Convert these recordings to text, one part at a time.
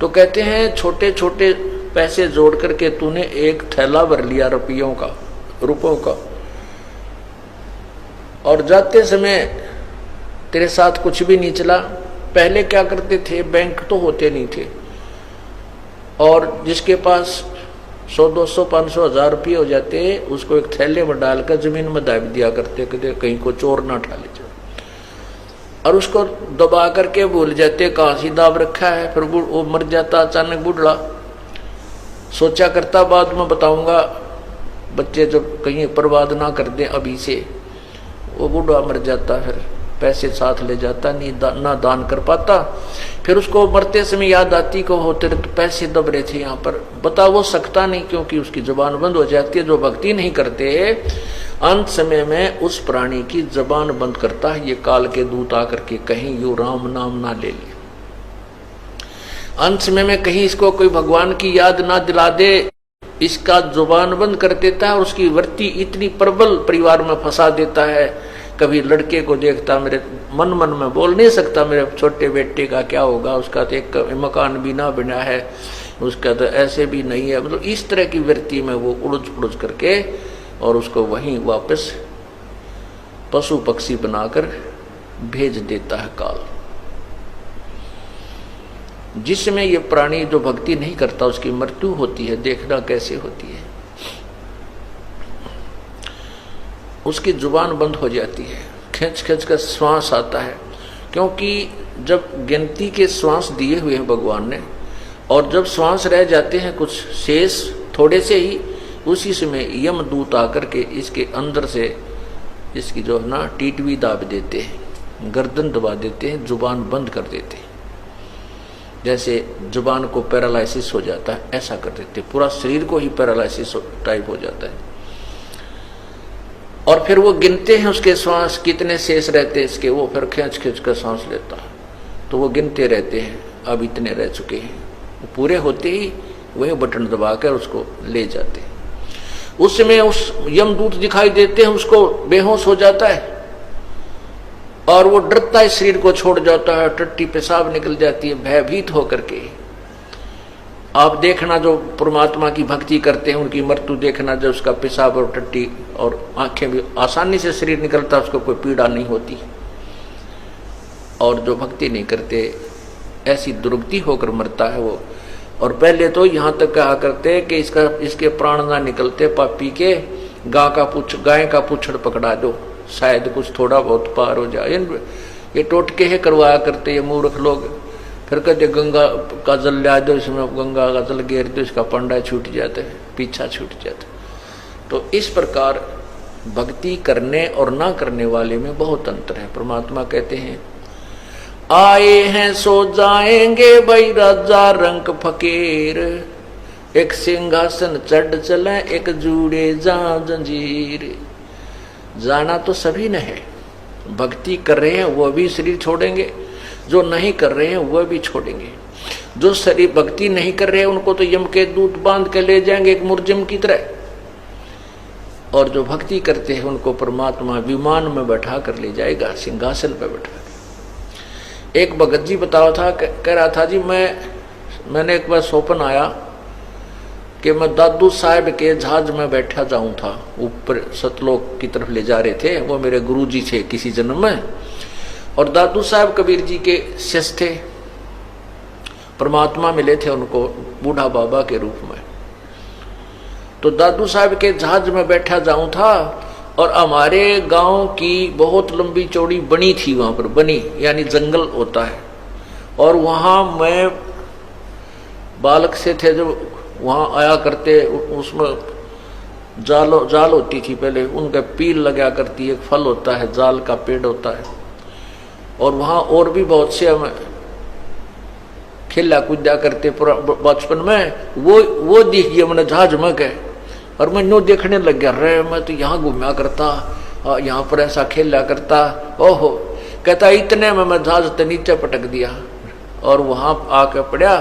तो कहते हैं छोटे छोटे पैसे जोड़ करके तूने एक थैला भर लिया रुपयों का, और जाते समय तेरे साथ कुछ भी नहीं चला। पहले क्या करते थे, बैंक तो होते नहीं थे, और जिसके पास 100, 200, 500, 1000 रुपये हो जाते, उसको एक थैले में डालकर जमीन में दाब दिया करते, कहते कहीं को चोर ना उठा ले जाए, और उसको दबा करके भूल जाते कहाँ सी दाब रखा है। फिर वो मर जाता अचानक बूढ़ा, सोचा करता बाद में बताऊंगा, बच्चे जब कहीं बर्बाद ना कर दें अभी से। वो बूढ़ा मर जाता, फिर पैसे साथ ले जाता, नहीं ना दान कर पाता। फिर उसको मरते समय याद आती को होते तो पैसे दब रहे थे यहाँ पर, बता वो सकता नहीं क्योंकि उसकी जुबान बंद हो जाती है। जो भक्ति नहीं करते अंत समय में उस प्राणी की जुबान बंद करता है, ये काल के दूत आकर के कहीं यू राम नाम ना ले ले, अंत समय में कहीं इसको कोई भगवान की याद ना दिला दे, इसका जुबान बंद कर देता है, और उसकी वृत्ति इतनी प्रबल परिवार में फंसा देता है। कभी लड़के को देखता, मेरे मन में बोल नहीं सकता मेरे छोटे बेटे का क्या होगा, उसका तो एक मकान भी ना बना है, उसका तो ऐसे भी नहीं है, मतलब इस तरह की वृत्ति में वो उड़ज करके और उसको वहीं वापस पशु पक्षी बनाकर भेज देता है काल। जिसमें ये प्राणी जो भक्ति नहीं करता उसकी मृत्यु होती है, देखना कैसे होती है, उसकी जुबान बंद हो जाती है, खींच कर श्वास आता है, क्योंकि जब गिनती के श्वास दिए हुए हैं भगवान ने, और जब श्वास रह जाते हैं कुछ शेष थोड़े से ही, उसी समय यमदूत आकर के इसके अंदर से इसकी जो है ना टीटवी दाब देते हैं, गर्दन दबा देते हैं, जुबान बंद कर देते हैं, जैसे जुबान को पैरालिसिस हो जाता है ऐसा कर देते, पूरा शरीर को ही पैरालिसिस टाइप हो जाता है। और फिर वो गिनते हैं उसके श्वास कितने शेष रहते हैं इसके, वो फिर खींच कर सांस लेता है, तो वो गिनते रहते हैं, अब इतने रह चुके हैं, वो पूरे होते ही वही बटन दबाकर उसको ले जाते हैं। उस समय उस यमदूत दिखाई देते हैं, उसको बेहोश हो जाता है और वो डरता है, शरीर को छोड़ जाता है, टट्टी पेशाब निकल जाती है भयभीत होकर के। आप देखना जो परमात्मा की भक्ति करते हैं उनकी मृत्यु देखना, जब उसका पेशाब और टट्टी और आंखें भी आसानी से शरीर निकलता, उसको कोई पीड़ा नहीं होती। और जो भक्ति नहीं करते ऐसी दुर्गति होकर मरता है वो। और पहले तो यहाँ तक कहा करते कि इसके प्राण ना निकलते पापी के, गाय का पुछड़ पकड़ा दो, शायद कुछ थोड़ा बहुत पार हो जाए। ये टोटके है करवाया करते ये मूर्ख लोग। फिर कहते गंगा का जल ला दो, इसमें गंगा का जल गेर दो, इसका पंडा छूट जाता है, पीछा छूट जाता है। तो इस प्रकार भक्ति करने और ना करने वाले में बहुत अंतर है। परमात्मा कहते हैं आए हैं सो जाएंगे भाई राजा रंग फकीर, एक सिंहासन चढ़ चले एक जूड़े जा जंजीर। जाना तो सभी ने है, भक्ति कर रहे हैं वो भी शरीर छोड़ेंगे, जो नहीं कर रहे हैं वह भी छोड़ेंगे। जो शरीर भक्ति नहीं कर रहे हैं उनको तो यम के दूत बांध के ले जाएंगे एक मुर्जिम की तरह, और जो भक्ति करते हैं उनको परमात्मा विमान में बैठा कर ले जाएगा, सिंहासन पर बैठा कर। एक भगत जी बताओ था, कह रहा था जी मैंने एक बार स्वप्न आया कि मैं दादू साहब के जहाज में बैठा जाऊं था, ऊपर सतलोक की तरफ ले जा रहे थे, वो मेरे गुरुजी थे किसी जन्म में, और दादू साहब कबीर जी के शिष्य थे, परमात्मा मिले थे उनको बूढ़ा बाबा के रूप में। तो दादू साहब के जहाज में बैठा जाऊं था, और हमारे गांव की बहुत लंबी चौड़ी बनी थी, वहां पर बनी यानी जंगल होता है, और वहां मैं बालक से थे जो वहां आया करते, उसमें जाल होती थी पहले, उनका पील लगा करती, एक फल होता है जाल का पेड़ होता है, और वहां और भी बहुत से हम खेला कूदा करते बचपन में। वो दिख गया मैंने जहाज में गए, और मैं नो देखने लग गया, रे मैं तो यहाँ घूमा करता, यहाँ पर ऐसा खेला करता। ओहो, कहता इतने में मैं जहाज तो नीचे पटक दिया, और वहां आके पड़ा,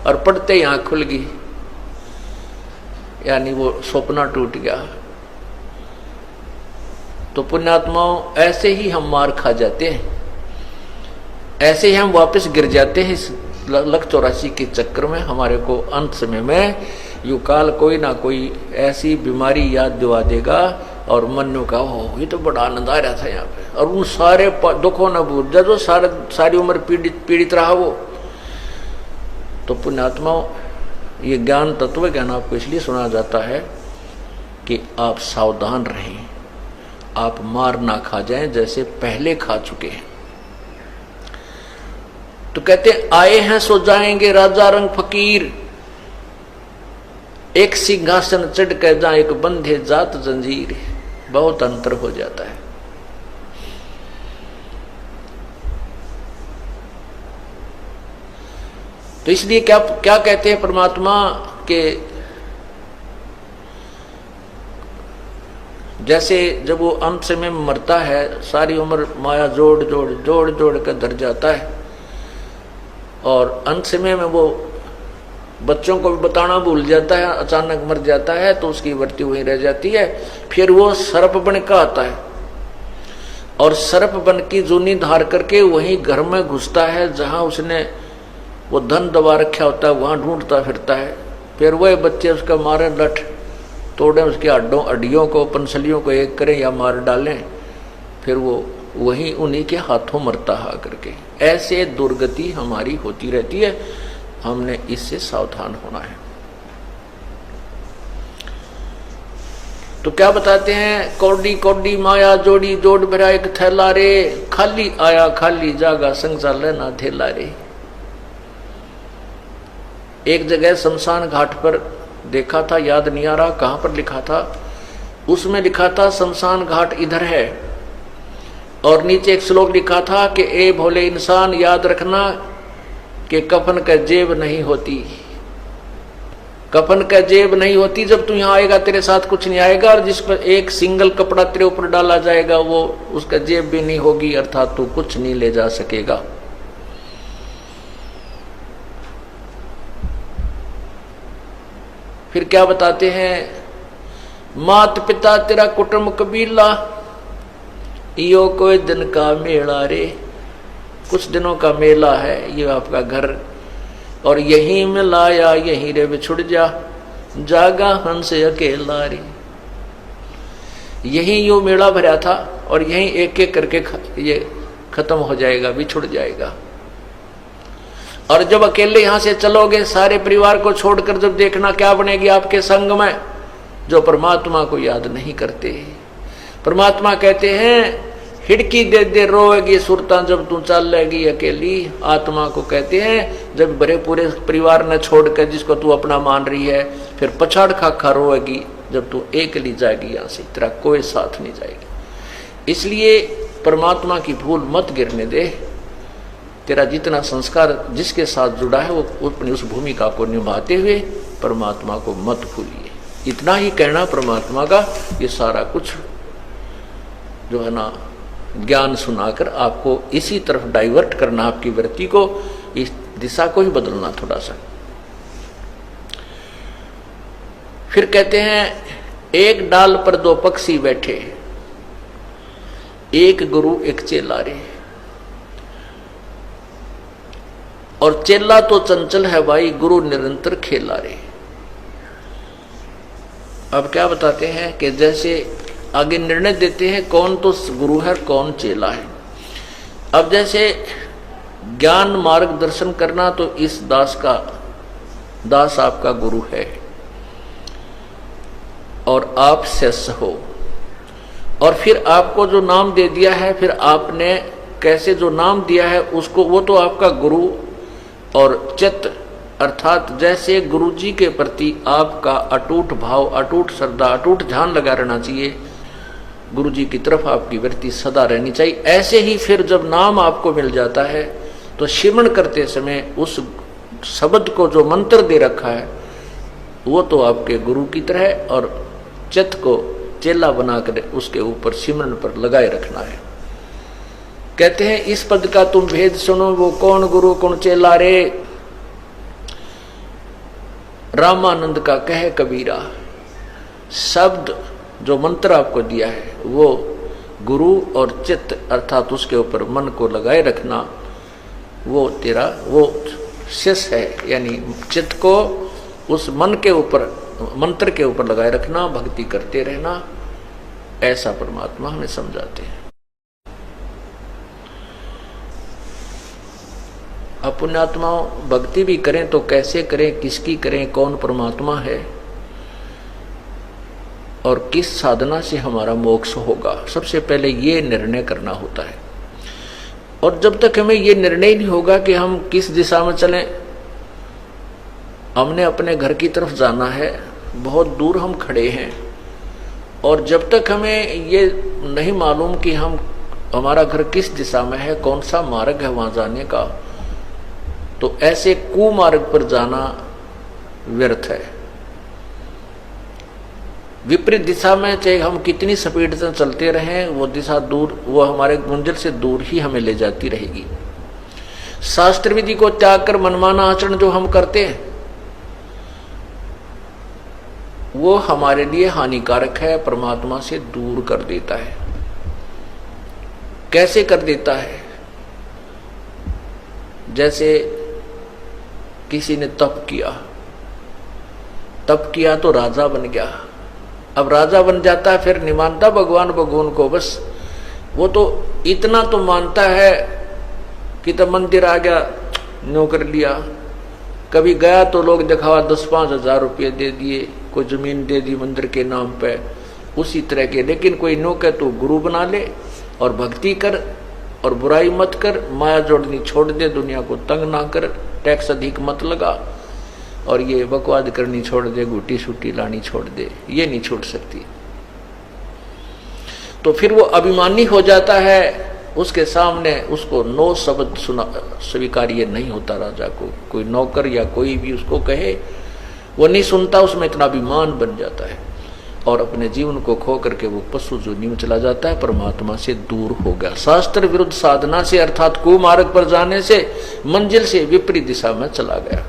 और पड़ते ही आँख खुल गई, यानी वो सपना टूट गया। तो पुण्यात्माओं ऐसे ही हम मार खा जाते हैं, ऐसे ही हम वापस गिर जाते हैं इस लख 84 के चक्कर में हमारे को अंत समय में यू काल कोई ना कोई ऐसी बीमारी याद दिवा देगा और मन का हो ये तो बड़ा आनंद आ रहा था यहाँ पे, और उन सारे दुखों न भूल जा जो सारी उम्र पीड़ित रहा वो। तो पुण्यात्माओं, ये ज्ञान तत्व ज्ञान आपको इसलिए सुना जाता है कि आप सावधान रहें, आप मार ना खा जाएं जैसे पहले खा चुके हैं। तो कहते आए हैं सो जाएंगे राजा रंग फकीर, एक सिंहासन चढ़ कर जा एक बंधे जात जंजीर। बहुत अंतर हो जाता है। तो इसलिए क्या कहते हैं परमात्मा के, जैसे जब वो अंत समय में मरता है, सारी उम्र माया जोड़ जोड़ कर धर जाता है, और अंत समय में वो बच्चों को भी बताना भूल जाता है, अचानक मर जाता है, तो उसकी वृत्ति वहीं रह जाती है। फिर वो सर्प बन का आता है, और सर्प बन की जूनी धार करके वहीं घर में घुसता है जहां उसने वो धन दबा रखा होता है, वहां ढूंढता फिरता है। फिर वह बच्चे उसका मारे, लठ तोड़े, उसके हड्डियों को, पंसलियों को एक करें या मार डालें, फिर वो वहीं उन्हीं के हाथों मरता है करके। ऐसे दुर्गति हमारी होती रहती है, हमने इससे सावधान होना है। तो क्या बताते हैं, कौडी कौडी माया जोड़ी जोड़ भरा एक थैला रे, खाली आया खाली जागा संसार लेना थैला रे। एक जगह शमशान घाट पर देखा था, याद नहीं आ रहा कहां पर लिखा था, उसमें लिखा था शमशान घाट इधर है, और नीचे एक श्लोक लिखा था कि ए भोले इंसान याद रखना कि कफन का जेब नहीं होती, कफन का जेब नहीं होती। जब तू यहाँ आएगा तेरे साथ कुछ नहीं आएगा, और जिस पर एक सिंगल कपड़ा तेरे ऊपर डाला जाएगा वो उसका जेब भी नहीं होगी, अर्थात तू कुछ नहीं ले जा सकेगा। फिर क्या बताते हैं, मात पिता तेरा कुटुंब कबीला, यो कोई दिन का मेला रे, कुछ दिनों का मेला है ये आपका घर, और यहीं में लाया यहीं रे बिछुड़ जा, जागा हंस अकेला रे। यहीं यो मेला भरा था, और यहीं एक एक करके ये खत्म हो जाएगा, बिछुड़ जाएगा। और जब अकेले यहां से चलोगे, सारे परिवार को छोड़कर, जब देखना क्या बनेगी आपके संग में, जो परमात्मा को याद नहीं करते। परमात्मा कहते हैं हिड़की दे दे रोएगी सुरता जब तू चलेगी अकेली। आत्मा को कहते हैं जब बड़े पूरे परिवार ने छोड़कर जिसको तू अपना मान रही है, फिर पछाड़ खा रोएगी जब तू अकेली जाएगी, यहां से तेरा कोई साथ नहीं जाएगा। इसलिए परमात्मा की भूल मत गिरने दे। तेरा जितना संस्कार जिसके साथ जुड़ा है वो अपनी उस भूमिका को निभाते हुए परमात्मा को मत भूलिए। इतना ही कहना परमात्मा का, ये सारा कुछ जो है ना ज्ञान सुनाकर आपको इसी तरफ डाइवर्ट करना, आपकी वृत्ति को, इस दिशा को ही बदलना थोड़ा सा। फिर कहते हैं एक डाल पर दो पक्षी बैठे, एक गुरु एक चेला रे। और चेला तो चंचल है भाई, गुरु निरंतर खेला रे। अब क्या बताते हैं कि जैसे आगे निर्णय देते हैं कौन तो गुरु है कौन चेला है। अब जैसे ज्ञान मार्गदर्शन करना, तो इस दास आपका गुरु है और आप शिष्य हो। और फिर आपको जो नाम दे दिया है, फिर आपने कैसे जो नाम दिया है उसको, वो तो आपका गुरु और चित्त, अर्थात जैसे गुरु जी के प्रति आपका अटूट भाव, अटूट श्रद्धा, अटूट ध्यान लगा रहना चाहिए, गुरु जी की तरफ आपकी वृत्ति सदा रहनी चाहिए। ऐसे ही फिर जब नाम आपको मिल जाता है तो सिमरण करते समय उस शब्द को जो मंत्र दे रखा है वो तो आपके गुरु की तरह, और चित्त को चेला बनाकर उसके ऊपर सिमरण पर लगाए रखना है। कहते हैं इस पद का तुम भेद सुनो, वो कौन गुरु कौन चेला रे। रामानंद का कहे कबीरा, शब्द जो मंत्र आपको दिया है वो गुरु और चित्त, अर्थात उसके ऊपर मन को लगाए रखना, वो तेरा वो शेष है, यानी चित्त को उस मन के ऊपर, मंत्र के ऊपर लगाए रखना, भक्ति करते रहना, ऐसा परमात्मा हमें समझाते हैं। अब पुण्यात्माओं भक्ति भी करें तो कैसे करें, किसकी करें, कौन परमात्मा है और किस साधना से हमारा मोक्ष होगा, सबसे पहले ये निर्णय करना होता है। और जब तक हमें ये निर्णय नहीं होगा कि हम किस दिशा में चलें, हमने अपने घर की तरफ जाना है, बहुत दूर हम खड़े हैं, और जब तक हमें ये नहीं मालूम कि हमारा घर किस दिशा में है, कौन सा मार्ग है वहां जाने का, तो ऐसे कुमार्ग पर जाना व्यर्थ है। विपरीत दिशा में चाहे हम कितनी स्पीड से चलते रहें, वो दिशा दूर, वो हमारे मंजिल से दूर ही हमें ले जाती रहेगी। शास्त्र विधि को त्याग कर मनमाना आचरण जो हम करते हैं, वो हमारे लिए हानिकारक है, परमात्मा से दूर कर देता है। कैसे कर देता है? जैसे किसी ने तप किया तो राजा बन गया। अब राजा बन जाता है, फिर नहीं मानता भगवान को, बस वो तो इतना तो मानता है कि तब मंदिर आ गया, न्यू कर लिया, कभी गया तो लोग दिखावा 10-5 हजार रुपये दे दिए, कोई जमीन दे दी मंदिर के नाम पे, उसी तरह के। लेकिन कोई नो कहे तो गुरु बना ले और भक्ति कर और बुराई मत कर, माया जोड़नी छोड़ दे, दुनिया को तंग ना कर, टैक्स अधिक मत लगा, और ये बकवाद करनी छोड़ दे, गुटी सूटी लानी छोड़ दे, ये नहीं छूट सकती। तो फिर वो अभिमानी हो जाता है, उसके सामने उसको नो शब्द स्वीकार्य नहीं होता। राजा को कोई नौकर या कोई भी उसको कहे, वो नहीं सुनता, उसमें इतना अभिमान बन जाता है और अपने जीवन को खो करके वो पशु जोनी में चला जाता है, परमात्मा से दूर हो गया। शास्त्र विरुद्ध साधना से, अर्थात कुमार्ग पर जाने से, मंजिल से विपरीत दिशा में चला गया।